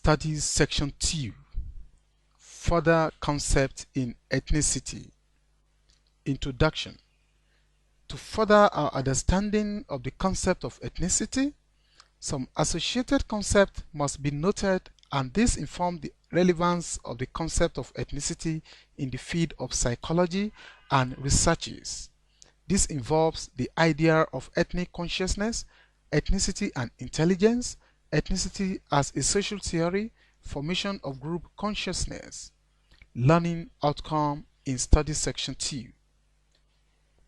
Studies Section 2. Further Concept in Ethnicity. Introduction. To further our understanding of the concept of ethnicity, some associated concepts must be noted, and this informs the relevance of the concept of ethnicity in the field of psychology and researches. This involves the idea of ethnic consciousness, ethnicity and intelligence, ethnicity as a social theory, formation of group consciousness. Learning outcome in Study Section 2.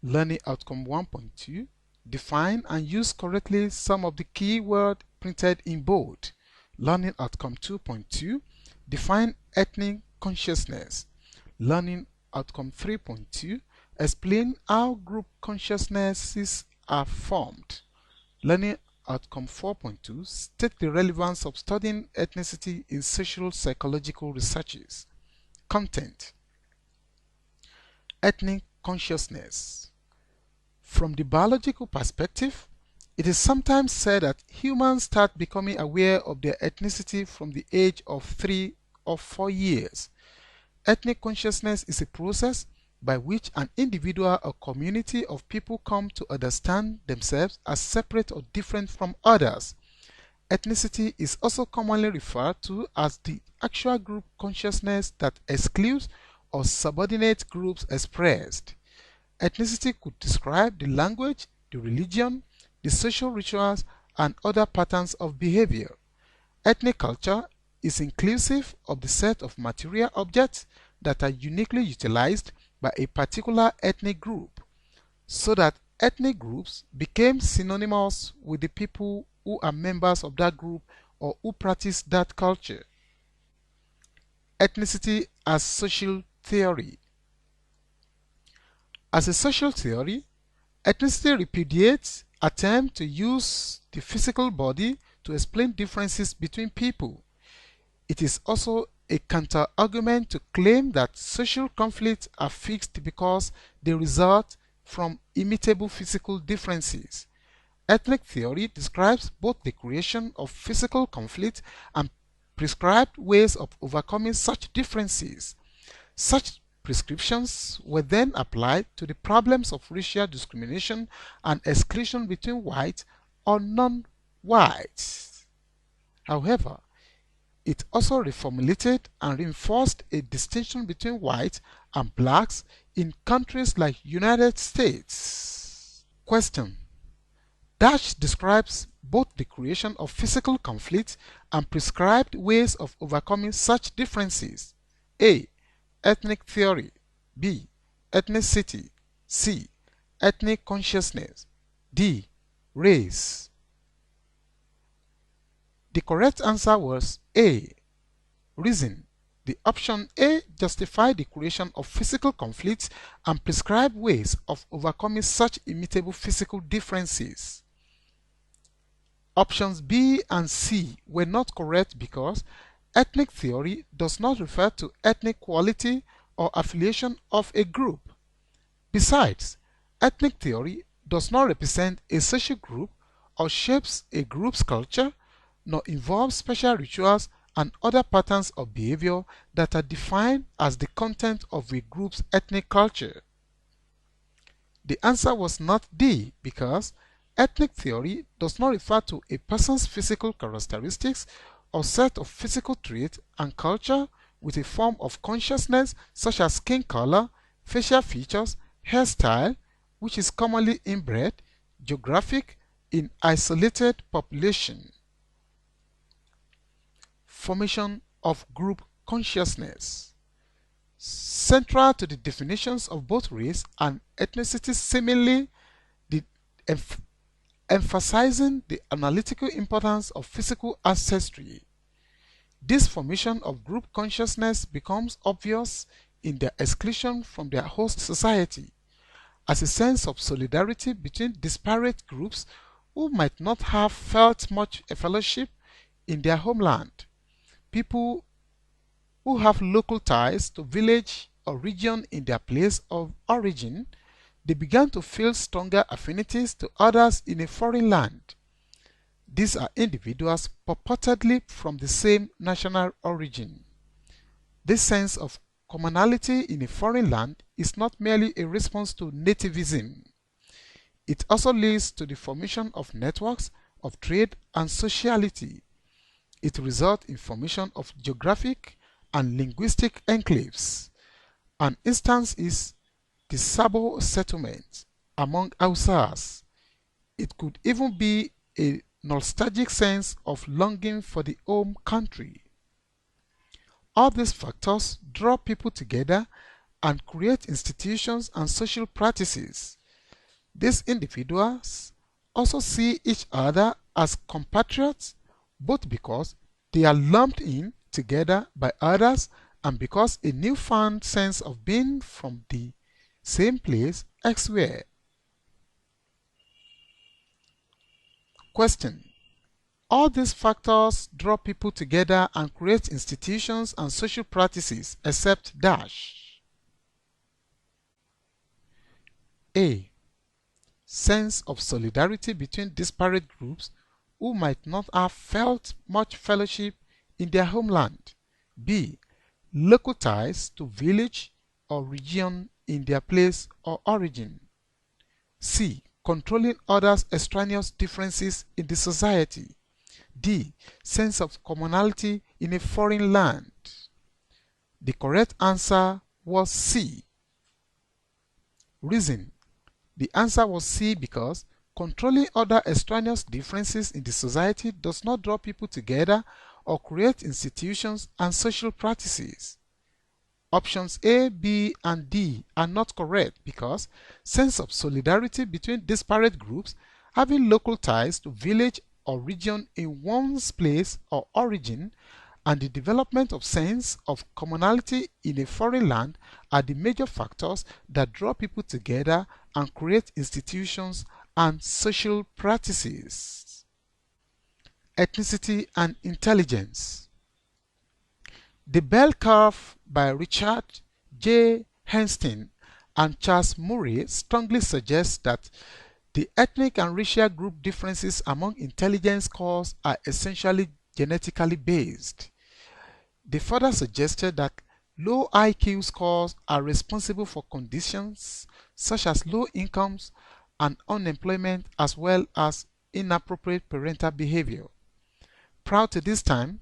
Learning outcome 1.2. Define and use correctly some of the key words printed in bold. Learning outcome 2.2. Define ethnic consciousness. Learning outcome 3.2. Explain how group consciousnesses are formed. Learning outcome 4.2. State the relevance of studying ethnicity in social psychological researches. Content. Ethnic consciousness. From the biological perspective, it is sometimes said that humans start becoming aware of their ethnicity from the age of 3 or 4 years. Ethnic consciousness is a process by which an individual or community of people come to understand themselves as separate or different from others. Ethnicity is also commonly referred to as the actual group consciousness that excludes or subordinates groups expressed. Ethnicity could describe the language, the religion, the social rituals, and other patterns of behavior. Ethnic culture is inclusive of the set of material objects that are uniquely utilized by a particular ethnic group, so that ethnic groups became synonymous with the people who are members of that group or who practice that culture. Ethnicity as social theory. As a social theory, ethnicity repudiates attempts to use the physical body to explain differences between people. It is also a counter-argument to claim that social conflicts are fixed because they result from immutable physical differences. Ethnic theory describes both the creation of physical conflict and prescribed ways of overcoming such differences. Such prescriptions were then applied to the problems of racial discrimination and exclusion between white or non-whites. However, it also reformulated and reinforced a distinction between whites and blacks in countries like United States. Question. Dash describes both the creation of physical conflict and prescribed ways of overcoming such differences. A. Ethnic theory. B. Ethnicity. C. Ethnic consciousness. D. Race. The correct answer was A. Reason. The option A justified the creation of physical conflicts and prescribed ways of overcoming such immutable physical differences. Options B and C were not correct because ethnic theory does not refer to ethnic quality or affiliation of a group. Besides, ethnic theory does not represent a social group or shapes a group's culture, nor involves special rituals and other patterns of behavior that are defined as the content of a group's ethnic culture. The answer was not D because ethnic theory does not refer to a person's physical characteristics or set of physical traits and culture with a form of consciousness such as skin color, facial features, hairstyle, which is commonly inbred, geographic, in isolated population. Formation of group consciousness. Central to the definitions of both race and ethnicity seemingly emphasizing the analytical importance of physical ancestry. This formation of group consciousness becomes obvious in their exclusion from their host society, as a sense of solidarity between disparate groups who might not have felt much a fellowship in their homeland. People who have local ties to village or region in their place of origin, they began to feel stronger affinities to others in a foreign land. These are individuals purportedly from the same national origin. This sense of commonality in a foreign land is not merely a response to nativism. It also leads to the formation of networks of trade and sociality. It results in formation of geographic and linguistic enclaves. An instance is the Sabo settlement among Hausas. It could even be a nostalgic sense of longing for the home country. All these factors draw people together and create institutions and social practices. These individuals also see each other as compatriots, both because they are lumped in together by others and because a newfound sense of being from the same place elsewhere. Question: all these factors draw people together and create institutions and social practices except dash. A. Sense of solidarity between disparate groups who might not have felt much fellowship in their homeland. B. Local ties to village or region in their place or origin. C. Controlling others' extraneous differences in the society. D. Sense of commonality in a foreign land. The correct answer was C. Reason: the answer was C because controlling other extraneous differences in the society does not draw people together or create institutions and social practices. Options A, B, and D are not correct because sense of solidarity between disparate groups having local ties to village or region in one's place or origin and the development of sense of commonality in a foreign land are the major factors that draw people together and create institutions and social practices. Ethnicity and intelligence. The Bell Curve by Richard J. Henston and Charles Murray strongly suggests that the ethnic and racial group differences among intelligence scores are essentially genetically based. They further suggested that low IQ scores are responsible for conditions such as low incomes and unemployment as well as inappropriate parental behavior. Prior to this time,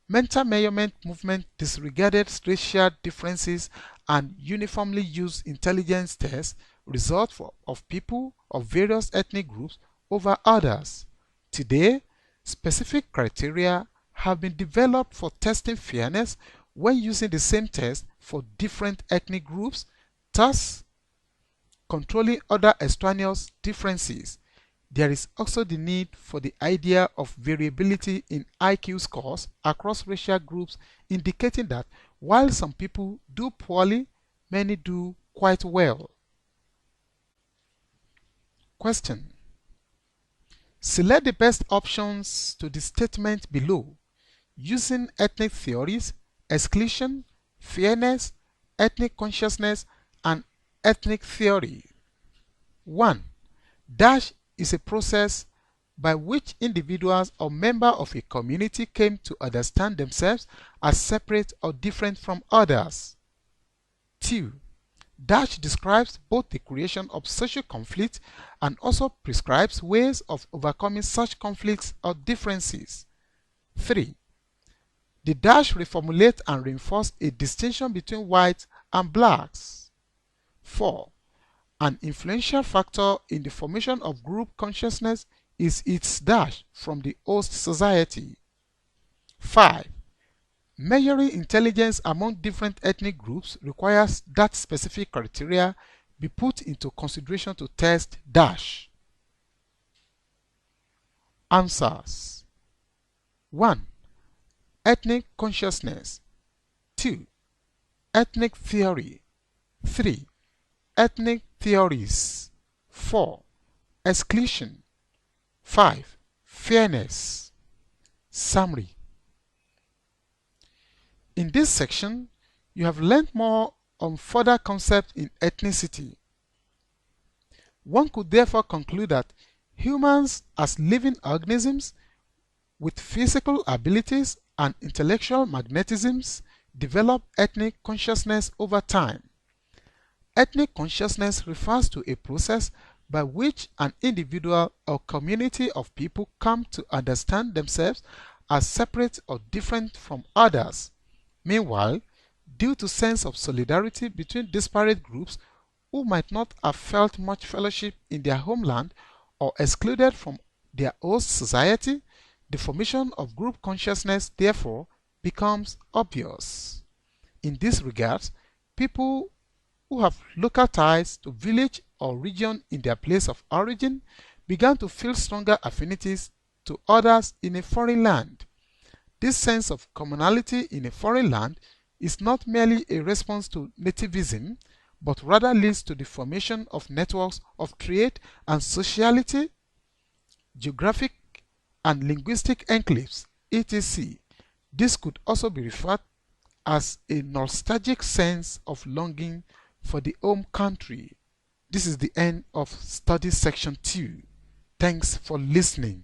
mental measurement movement disregarded racial differences and uniformly used intelligence tests results of people of various ethnic groups over others. Today, specific criteria have been developed for testing fairness when using the same test for different ethnic groups, thus controlling other extraneous differences. There is also the need for the idea of variability in IQ scores across racial groups, indicating that while some people do poorly, many do quite well. Question: select the best options to the statement below using ethnic theories, exclusion, fairness, ethnic consciousness, and ethnic theory. 1. Dash is a process by which individuals or members of a community came to understand themselves as separate or different from others. 2. Dash describes both the creation of social conflict and also prescribes ways of overcoming such conflicts or differences. 3. The dash reformulates and reinforces a distinction between whites and blacks. 4. An influential factor in the formation of group consciousness is its dash from the host society. 5. Measuring intelligence among different ethnic groups requires that specific criteria be put into consideration to test dash. Answers: 1. Ethnic consciousness. 2. Ethnic theory. 3. Ethnic theories. 4. Exclusion. 5. Fairness. Summary. In this section, you have learned more on further concepts in ethnicity. One could therefore conclude that humans as living organisms with physical abilities and intellectual magnetisms, develop ethnic consciousness over time. Ethnic consciousness refers to a process by which an individual or community of people come to understand themselves as separate or different from others. Meanwhile, due to sense of solidarity between disparate groups who might not have felt much fellowship in their homeland or excluded from their host society, the formation of group consciousness therefore becomes obvious. In this regard, people who have local ties to village or region in their place of origin began to feel stronger affinities to others in a foreign land. This sense of commonality in a foreign land is not merely a response to nativism, but rather leads to the formation of networks of trade and sociality, geographic and linguistic enclaves, etc. This could also be referred as a nostalgic sense of longing for the home country. This is the end of study section 2. Thanks for listening.